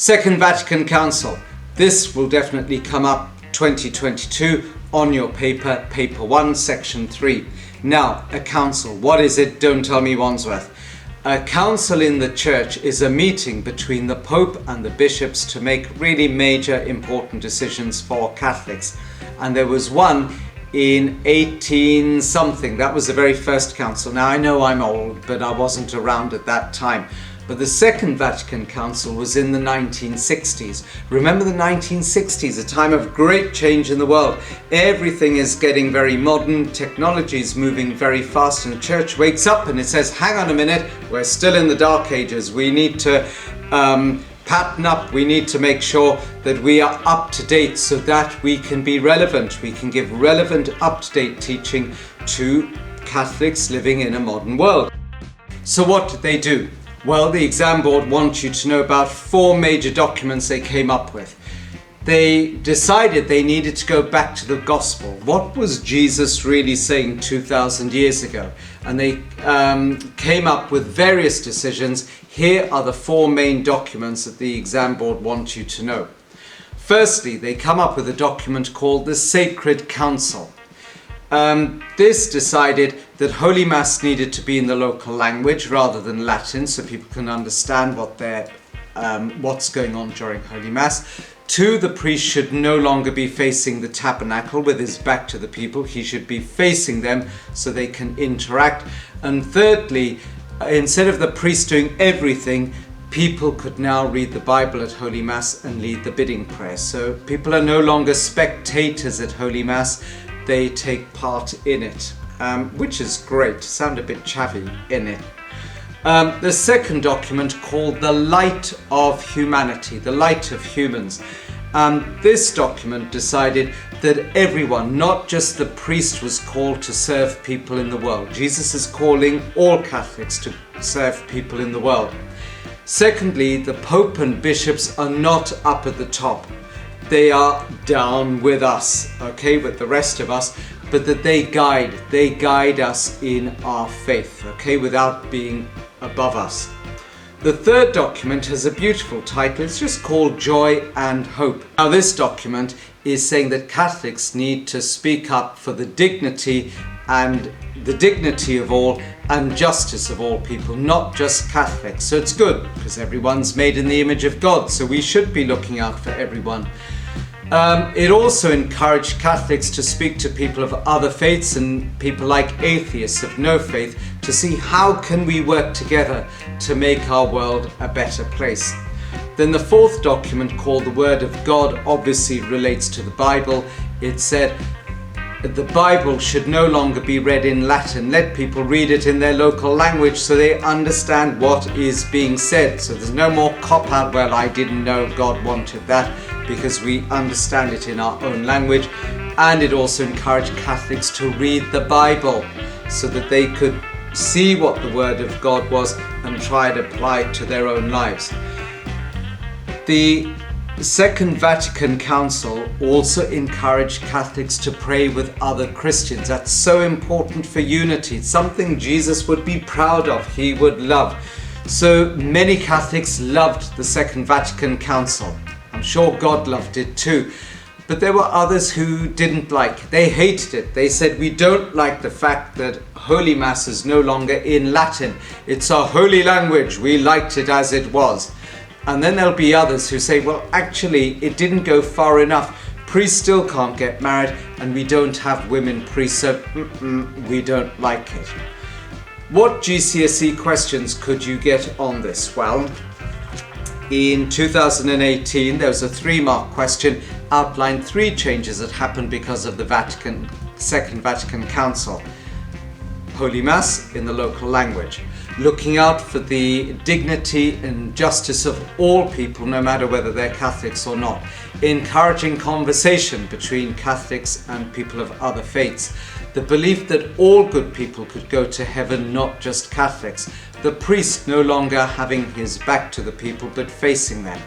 Second Vatican Council. This will definitely come up 2022 on your paper, paper 1, section 3. Now, a council. What is it? Don't tell me Wandsworth. A council in the church is a meeting between the Pope and the bishops to make really major important decisions for Catholics. And there was one in 18 something. That was the very first council. Now I know I'm old, but I wasn't around at that time. But the Second Vatican Council was in the 1960s. Remember the 1960s, a time of great change in the world. Everything is getting very modern, technology is moving very fast, and the church wakes up and it says, hang on a minute, we're still in the dark ages. We need to pattern up, we need to make sure that we are up to date so that we can be relevant. We can give relevant, up-to-date teaching to Catholics living in a modern world. So what did they do? Well, the exam board wants you to know about 4 major documents they came up with. They decided they needed to go back to the gospel. What was Jesus really saying 2,000 years ago? And they came up with various decisions. Here are the 4 main documents that the exam board wants you to know. Firstly, they come up with a document called the Sacred Council. This decided that Holy Mass needed to be in the local language rather than Latin, so people can understand what's going on during Holy Mass. 2, the priest should no longer be facing the tabernacle with his back to the people. He should be facing them so they can interact. And thirdly, instead of the priest doing everything, people could now read the Bible at Holy Mass and lead the bidding prayer. So people are no longer spectators at Holy Mass. They take part in it, which is great. Sound a bit chavvy in it. The second document called the Light of Humanity, the Light of Humans. This document decided that everyone, not just the priest, was called to serve people in the world. Jesus is calling all Catholics to serve people in the world. Secondly, the Pope and bishops are not up at the top. They are down with us, okay, with the rest of us, but that they guide us in our faith, okay, without being above us. The third document has a beautiful title. It's just called Joy and Hope. Now this document is saying that Catholics need to speak up for the dignity of all and justice of all people, not just Catholics. So it's good because everyone's made in the image of God, so we should be looking out for everyone. It also encouraged Catholics to speak to people of other faiths and people like atheists of no faith to see how can we work together to make our world a better place. Then the fourth document, called the Word of God, obviously relates to the Bible. It said the Bible should no longer be read in Latin. Let people read it in their local language so they understand what is being said. So there's no more cop-out, well, I didn't know God wanted that, because we understand it in our own language. And it also encouraged Catholics to read the Bible so that they could see what the Word of God was and try to apply it to their own lives. The Second Vatican Council also encouraged Catholics to pray with other Christians. That's so important for unity. It's something Jesus would be proud of, he would love. So many Catholics loved the Second Vatican Council. I'm sure God loved it too. But there were others who didn't like it. They hated it. They said, we don't like the fact that Holy Mass is no longer in Latin. It's our holy language. We liked it as it was. And then there'll be others who say, well, actually, it didn't go far enough. Priests still can't get married, and we don't have women priests, so we don't like it. What GCSE questions could you get on this? Well, in 2018, there was a 3-mark question, outlined 3 changes that happened because of the Second Vatican Council. Holy Mass in the local language. Looking out for the dignity and justice of all people, no matter whether they're Catholics or not. Encouraging conversation between Catholics and people of other faiths. The belief that all good people could go to heaven, not just Catholics. The priest no longer having his back to the people, but facing them.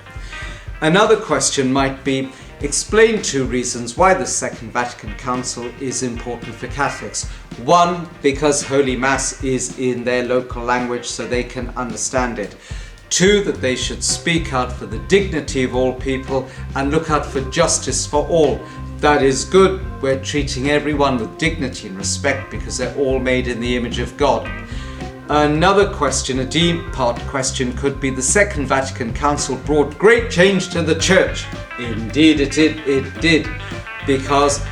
Another question might be, explain 2 reasons why the Second Vatican Council is important for Catholics. 1, because Holy Mass is in their local language so they can understand it. 2, that they should speak out for the dignity of all people and look out for justice for all. That is good. We're treating everyone with dignity and respect because they're all made in the image of God. Another question, a D-part question, could be the Second Vatican Council brought great change to the Church. Indeed it did, because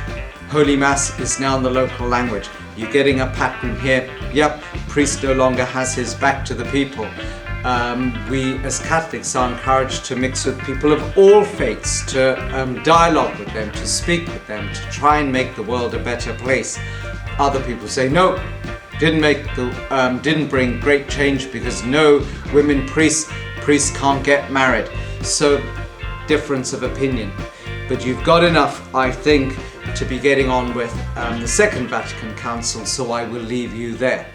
Holy Mass is now in the local language. You're getting a pattern here. Yep, priest no longer has his back to the people. We as Catholics are encouraged to mix with people of all faiths, to dialogue with them, to speak with them, to try and make the world a better place. Other people say no, didn't bring great change because no women priests can't get married. So difference of opinion. But you've got enough, I think, to be getting on with the Second Vatican Council, so I will leave you there.